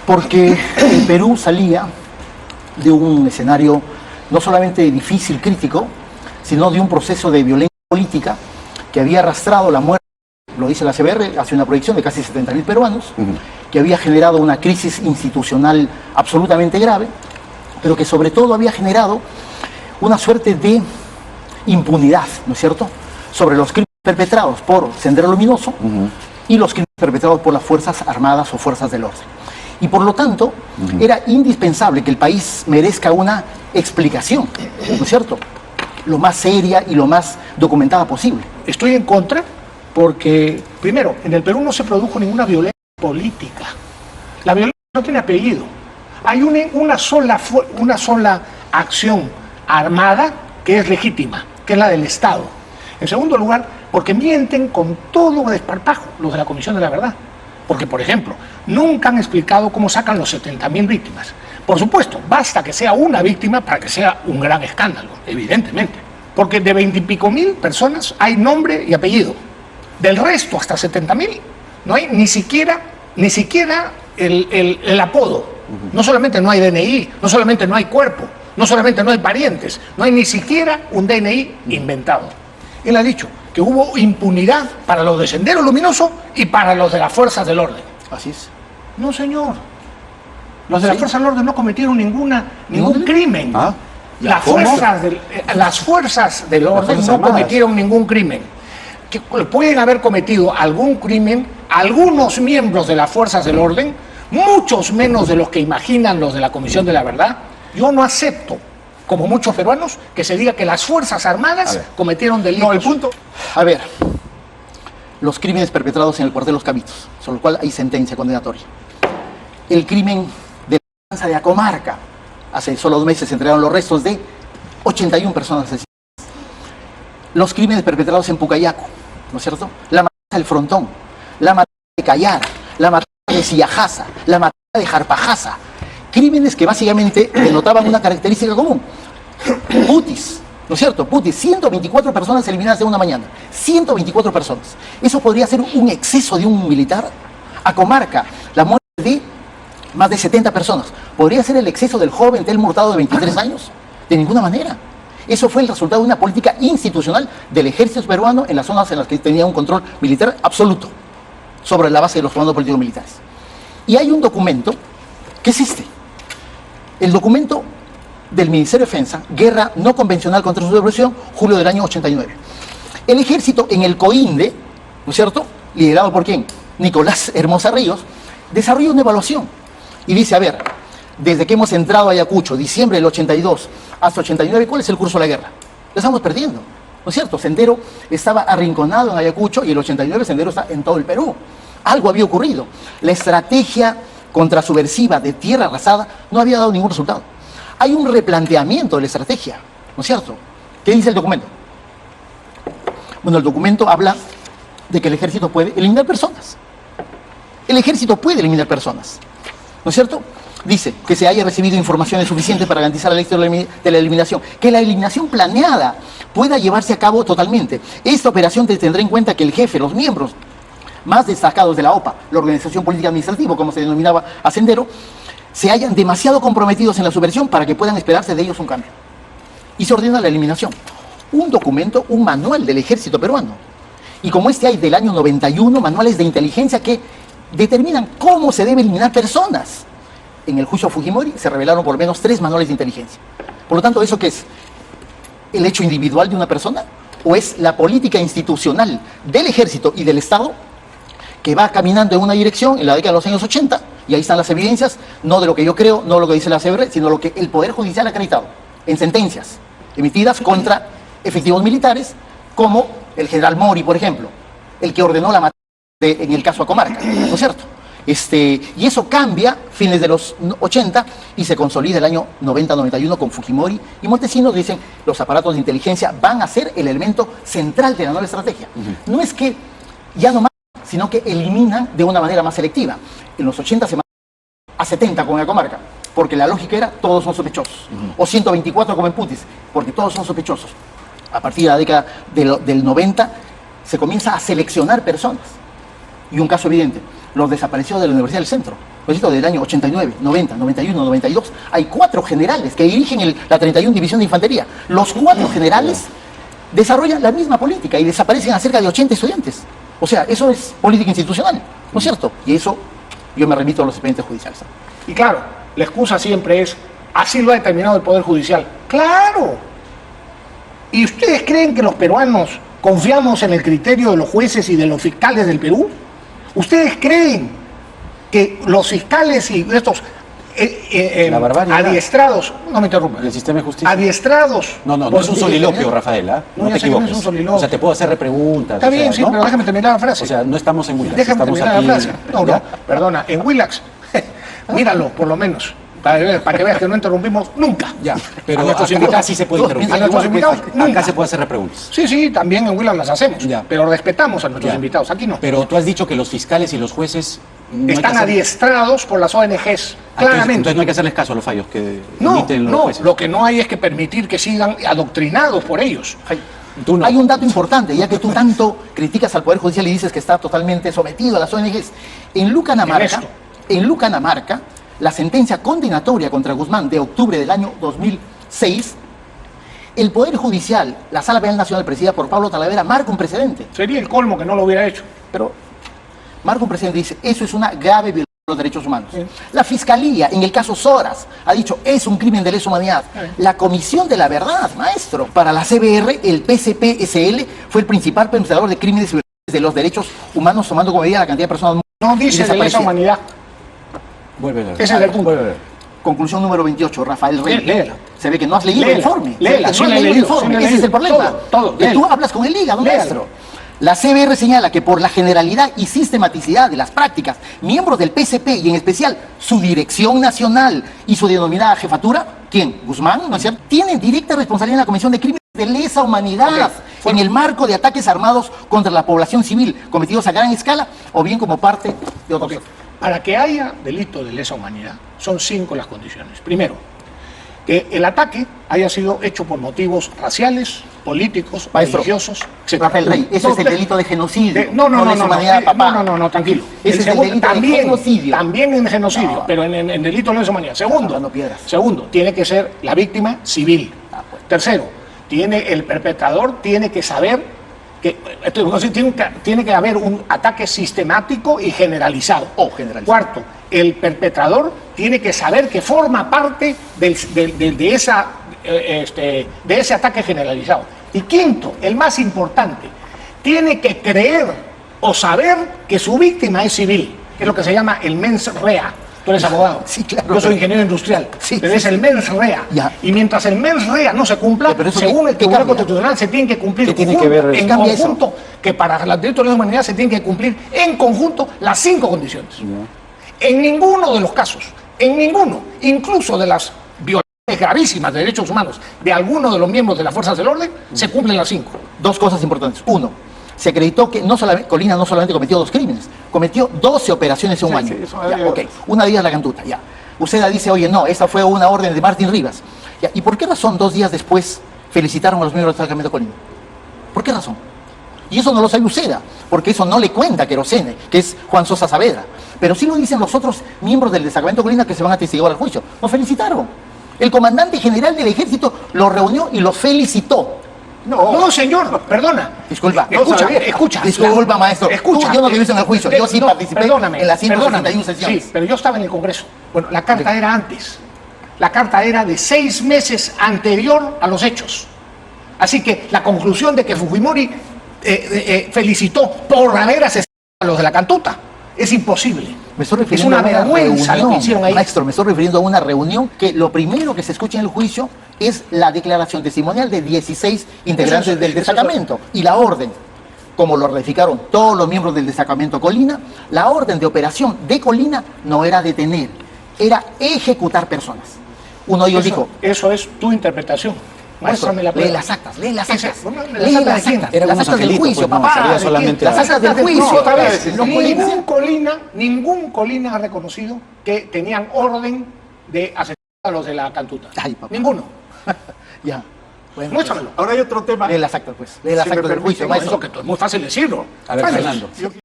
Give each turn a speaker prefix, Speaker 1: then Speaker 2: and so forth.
Speaker 1: Porque el Perú salía de un escenario no solamente difícil, crítico, sino de un proceso de violencia política que había arrastrado la muerte, lo dice la CBR, hace una proyección de casi 70.000 peruanos, que había generado una crisis institucional absolutamente grave, pero que sobre todo había generado una suerte de impunidad, ¿no es cierto?, sobre los crímenes perpetrados por Sendero Luminoso y los crímenes perpetrados por las Fuerzas Armadas o Fuerzas del Orden. Y por lo tanto, era indispensable que el país merezca una explicación, ¿no es cierto?, lo más seria y lo más documentada posible.
Speaker 2: Estoy en contra porque, primero, en el Perú no se produjo ninguna violencia política. La violencia no tiene apellido. Hay una sola acción armada que es legítima, que es la del Estado. En segundo lugar, porque mienten con todo desparpajo los de la Comisión de la Verdad. Porque, por ejemplo, nunca han explicado cómo sacan los 70.000 víctimas. Por supuesto, basta que sea una víctima para que sea un gran escándalo, evidentemente. Porque de 20 y pico mil personas hay nombre y apellido. Del resto, hasta 70.000, no hay ni siquiera el apodo. No solamente no hay DNI, no solamente no hay cuerpo, no solamente no hay parientes, no hay ni siquiera un DNI inventado. Él ha dicho que hubo impunidad para los de Sendero Luminoso y para los de las Fuerzas del Orden.
Speaker 1: Así es.
Speaker 2: No, señor. Los de las Fuerzas del Orden no cometieron ningún crimen. Las fuerzas del orden no cometieron ningún crimen. Que pueden haber cometido algún crimen algunos miembros de las fuerzas del orden, muchos menos de los que imaginan los de la Comisión de la Verdad. Yo no acepto, como muchos peruanos, que se diga que las Fuerzas Armadas cometieron delitos.
Speaker 1: No, el punto... A ver, los crímenes perpetrados en el cuartel Los Cabitos, sobre el cual hay sentencia condenatoria. El crimen de la matanza de Acomarca. Hace solo 2 meses se entregaron los restos de 81 personas asesinadas. Los crímenes perpetrados en Pucayaco, ¿no es cierto? La matanza del Frontón, la matanza de Cayar, la matanza de Sillajasa, la matanza de Jarpajasa. Crímenes que básicamente denotaban una característica común. Putis, ¿no es cierto? Putis, 124 personas eliminadas de una mañana. 124 personas. ¿Eso podría ser un exceso de un militar? Acomarca, la muerte de más de 70 personas. ¿Podría ser el exceso del joven Telmo Hurtado de 23 años? De ninguna manera. Eso fue el resultado de una política institucional del ejército peruano en las zonas en las que tenía un control militar absoluto sobre la base de los comandos políticos militares. Y hay un documento que existe. El documento del Ministerio de Defensa, Guerra no convencional contra su subversión, julio del año 89. El ejército en el COINDE, ¿no es cierto?, liderado por ¿quién? Nicolás Hermosa Ríos, desarrolla una evaluación y dice, a ver, desde que hemos entrado a Ayacucho, diciembre del 82 hasta 89, ¿cuál es el curso de la guerra? Lo estamos perdiendo, ¿no es cierto? Sendero estaba arrinconado en Ayacucho y el 89 Sendero está en todo el Perú. Algo había ocurrido. La estrategia contrasubversiva de tierra arrasada no había dado ningún resultado. Hay un replanteamiento de la estrategia, ¿no es cierto? ¿Qué dice el documento? Bueno, el documento habla de que el ejército puede eliminar personas. El ejército puede eliminar personas, ¿no es cierto? Dice que se haya recibido informaciones suficientes para garantizar el éxito de la eliminación, que la eliminación planeada pueda llevarse a cabo totalmente. Esta operación tendrá en cuenta que el jefe, los miembros más destacados de la OPA, la Organización Política Administrativa, como se denominaba a Sendero, se hayan demasiado comprometidos en la subversión para que puedan esperarse de ellos un cambio. Y se ordena la eliminación. Un documento, un manual del ejército peruano. Y como este hay del año 91, manuales de inteligencia que determinan cómo se debe eliminar personas. En el juicio Fujimori se revelaron por lo menos 3 manuales de inteligencia. Por lo tanto, ¿eso qué es? ¿El hecho individual de una persona? ¿O es la política institucional del ejército y del Estado que va caminando en una dirección en la década de los años 80? Y ahí están las evidencias, no de lo que yo creo, no de lo que dice la CBR, sino lo que el Poder Judicial ha acreditado en sentencias emitidas contra efectivos militares, como el general Mori, por ejemplo, el que ordenó la matanza en el caso Acomarca, ¿no es cierto? Y eso cambia fines de los 80 y se consolida el año 90-91 con Fujimori y Montesinos. Dicen, los aparatos de inteligencia van a ser el elemento central de la nueva estrategia. No es que ya no más, sino que eliminan de una manera más selectiva. En los 80 se matan a 70 con Acomarca, porque la lógica era todos son sospechosos. O 124 como en Putis, porque todos son sospechosos. A partir de la década del 90 se comienza a seleccionar personas. Y un caso evidente, los desaparecidos de la Universidad del Centro. Necesito del año 89, 90, 91, 92. Hay 4 generales que dirigen la 31 División de Infantería. Los 4 generales desarrollan la misma política y desaparecen a cerca de 80 estudiantes. O sea, eso es política institucional, ¿no es cierto? Y eso yo me remito a los expedientes judiciales.
Speaker 2: Y claro, la excusa siempre es, así lo ha determinado el Poder Judicial. ¡Claro! ¿Y ustedes creen que los peruanos confiamos en el criterio de los jueces y de los fiscales del Perú? ¿Ustedes creen que los fiscales y estos
Speaker 3: La barbaridad.
Speaker 2: adiestrados, no me interrumpas,
Speaker 3: El sistema de justicia.
Speaker 2: adiestrados...
Speaker 3: No es un soliloquio, Rafael, ¿ah?
Speaker 2: No,
Speaker 3: No
Speaker 2: ya
Speaker 3: te
Speaker 2: sé que no es
Speaker 3: equivoques.
Speaker 2: un soliloquio.
Speaker 3: O sea, te puedo hacer repreguntas.
Speaker 2: Está bien, sí,
Speaker 3: ¿no?
Speaker 2: pero déjame terminar la frase.
Speaker 3: O sea, no estamos en Willax.
Speaker 2: Déjame
Speaker 3: estamos
Speaker 2: terminar
Speaker 3: aquí,
Speaker 2: la frase. No,
Speaker 3: ¿ya?
Speaker 2: perdona, en Willax, míralo, por lo menos, para que veas que no interrumpimos nunca.
Speaker 3: Ya,
Speaker 2: A
Speaker 3: pero
Speaker 2: nuestros
Speaker 3: acá
Speaker 2: invitados.
Speaker 3: sí se puede interrumpir.
Speaker 2: A nuestros invitados,
Speaker 3: Acá
Speaker 2: nunca.
Speaker 3: se puede hacer repreguntas.
Speaker 2: Sí, también en Willax las hacemos,
Speaker 3: Ya.
Speaker 2: pero respetamos a nuestros
Speaker 3: Ya.
Speaker 2: invitados, aquí no.
Speaker 3: Pero tú has dicho que los fiscales y los jueces no hay que
Speaker 2: Están
Speaker 3: hacer-
Speaker 2: adiestrados por las ONGs,
Speaker 3: Entonces
Speaker 2: claramente.
Speaker 3: no hay que hacerles caso a los fallos que
Speaker 2: No,
Speaker 3: emiten los
Speaker 2: no,
Speaker 3: jueces.
Speaker 2: lo que no hay es que permitir que sigan adoctrinados por ellos.
Speaker 3: Tú no.
Speaker 1: Hay un dato importante, ya que tú tanto criticas al Poder Judicial y dices que está totalmente sometido a las ONGs. En Lucanamarca, la sentencia condenatoria contra Guzmán de octubre del año 2006, el Poder Judicial, la Sala Penal Nacional presidida por Pablo Talavera, marca un precedente.
Speaker 2: Sería el colmo que no lo hubiera hecho.
Speaker 1: Pero marca un precedente y dice, eso es una grave violación de los derechos humanos. La Fiscalía, en el caso Soras, ha dicho, es un crimen de lesa humanidad. La Comisión de la Verdad, maestro. Para la CBR, el PCP-SL fue el principal pensador de crímenes y violaciones de los derechos humanos, tomando como medida la cantidad de personas
Speaker 2: No dice de lesa
Speaker 1: desaparecidas.
Speaker 2: humanidad.
Speaker 3: Vuelve a leer.
Speaker 2: Ese es el punto.
Speaker 3: Vuelve a leer.
Speaker 1: Conclusión número 28, Rafael Rey.
Speaker 2: Léela.
Speaker 1: Se ve que no has leído el
Speaker 2: Léela,
Speaker 1: informe.
Speaker 2: léela,
Speaker 1: Se
Speaker 2: sí
Speaker 1: ve que no
Speaker 2: la
Speaker 1: has
Speaker 2: he
Speaker 1: leído el
Speaker 2: leído,
Speaker 1: informe.
Speaker 2: sí la he
Speaker 1: Ese es
Speaker 2: leído.
Speaker 1: el problema.
Speaker 2: Todo,
Speaker 1: que tú
Speaker 2: léela.
Speaker 1: hablas con el hígado,
Speaker 2: Léala.
Speaker 1: maestro. La CBR señala que por la generalidad y sistematicidad de las prácticas, miembros del PCP y en especial su dirección nacional y su denominada jefatura, ¿quién? Guzmán, ¿no es cierto? Tienen directa responsabilidad en la Comisión de Crímenes de lesa humanidad en el marco de ataques armados contra la población civil cometidos a gran escala o bien como parte de otros.
Speaker 2: Ok. Para que haya delito de lesa humanidad, son 5 las condiciones. Primero, que el ataque haya sido hecho por motivos raciales, políticos,
Speaker 1: Maestro,
Speaker 2: religiosos, etc.
Speaker 1: Rafael Rey, eso es el delito de genocidio.
Speaker 2: No,
Speaker 1: lesa humanidad, papá.
Speaker 2: no, tranquilo.
Speaker 1: Ese es el delito de genocidio.
Speaker 2: También en genocidio,
Speaker 1: No.
Speaker 2: pero en delito de lesa humanidad.
Speaker 1: Hablando piedras.
Speaker 2: Segundo, tiene que ser la víctima civil.
Speaker 1: Pues.
Speaker 2: Tercero, el perpetrador tiene que saber entonces, tiene que haber un ataque sistemático y generalizado.
Speaker 1: O generalizado.
Speaker 2: Cuarto, el perpetrador tiene que saber que forma parte de ese ataque generalizado. Y quinto, el más importante, tiene que creer o saber que su víctima es civil, que es lo que se llama el mens rea. Tú eres abogado.
Speaker 1: Sí, claro.
Speaker 2: Yo soy ingeniero industrial.
Speaker 1: Sí,
Speaker 2: pero
Speaker 1: sí,
Speaker 2: es el mens rea.
Speaker 1: Ya.
Speaker 2: Y mientras el mens rea no se cumpla,
Speaker 1: Pero eso
Speaker 2: según
Speaker 1: ¿qué
Speaker 2: el Tribunal
Speaker 1: cambia?
Speaker 2: Constitucional se tiene que cumplir
Speaker 3: ¿Qué tiene que ver eso?
Speaker 2: en
Speaker 1: Cambia eso.
Speaker 2: conjunto, que para el derecho de la humanidad se tienen que cumplir en conjunto las 5 condiciones. En ninguno de los casos, en ninguno, incluso de las violaciones gravísimas de derechos humanos de alguno de los miembros de las fuerzas del orden, se cumplen las 5.
Speaker 1: Dos cosas importantes. Uno, se acreditó que Colina no solamente cometió 2 crímenes, cometió 12 operaciones en un año.
Speaker 2: sí, eso
Speaker 1: Ya,
Speaker 2: es-
Speaker 1: ok. Una de ellas la Cantuta, ya. Usted dice, oye, no, esta fue una orden de Martín Rivas. Ya, ¿y por qué razón 2 días después felicitaron a los miembros del destacamento Colina? ¿Por qué razón? Y eso no lo sabe Uceda, porque eso no le cuenta a Querosene, que es Juan Sosa Saavedra. Pero sí lo dicen los otros miembros del destacamento Colina que se van a testiguar al juicio. Nos felicitaron. El comandante general del ejército los reunió y los felicitó.
Speaker 2: No, señor, perdona.
Speaker 1: Disculpa.
Speaker 2: Escucha.
Speaker 1: Disculpa, maestro.
Speaker 2: Escucha.
Speaker 1: Tú, yo no te he visto en el juicio. Yo sí participé
Speaker 2: perdóname,
Speaker 1: en las
Speaker 2: perdóname.
Speaker 1: 161 sesiones.
Speaker 2: Sí, pero yo estaba en el Congreso. Bueno, la carta era antes. La carta era de 6 meses anterior a los hechos. Así que la conclusión de que Fujimori felicitó por haber asesinado a los de la Cantuta es imposible.
Speaker 1: Me estoy
Speaker 2: Es
Speaker 1: refiriendo
Speaker 2: una
Speaker 1: a
Speaker 2: vergüenza lo que
Speaker 1: reunión,
Speaker 2: hicieron ahí.
Speaker 1: maestro, me estoy refiriendo a una reunión que lo primero que se escucha en el juicio es la declaración testimonial de 16 integrantes
Speaker 2: Eso-
Speaker 1: del
Speaker 2: eso-
Speaker 1: destacamento y la orden, como lo ratificaron todos los miembros del destacamento Colina, la orden de operación de Colina no era detener, era ejecutar personas. Uno de ellos dijo,
Speaker 2: Eso es tu interpretación.
Speaker 1: maestro,
Speaker 2: Muéstrame la
Speaker 1: lee
Speaker 2: prueba.
Speaker 1: las actas, lee las actas.
Speaker 2: Bueno,
Speaker 1: Lee
Speaker 2: ¿las actas
Speaker 1: las
Speaker 2: de quién?
Speaker 1: actas,
Speaker 3: Eran
Speaker 1: las
Speaker 3: unos
Speaker 1: actas del
Speaker 3: angelitos,
Speaker 1: juicio,
Speaker 3: pues, no,
Speaker 1: papá.
Speaker 3: sería
Speaker 1: ¿De
Speaker 3: solamente
Speaker 1: quién? Las actas del juicio,
Speaker 2: otra vez,
Speaker 1: no
Speaker 2: ningún Colina ha reconocido que tenían orden de asesinar a los de la Cantuta.
Speaker 1: Ay, papá.
Speaker 2: Ninguno.
Speaker 1: Ya. Bueno,
Speaker 2: Muéstramelo.
Speaker 4: Ahora hay otro tema.
Speaker 1: lee las actas, pues. Lee las
Speaker 4: Si me
Speaker 1: actas del
Speaker 4: permite,
Speaker 1: juicio,
Speaker 2: Eso
Speaker 1: maestro.
Speaker 2: que es muy fácil decirlo.
Speaker 3: A ver,
Speaker 2: Fácil.
Speaker 3: Fernando.
Speaker 4: Yo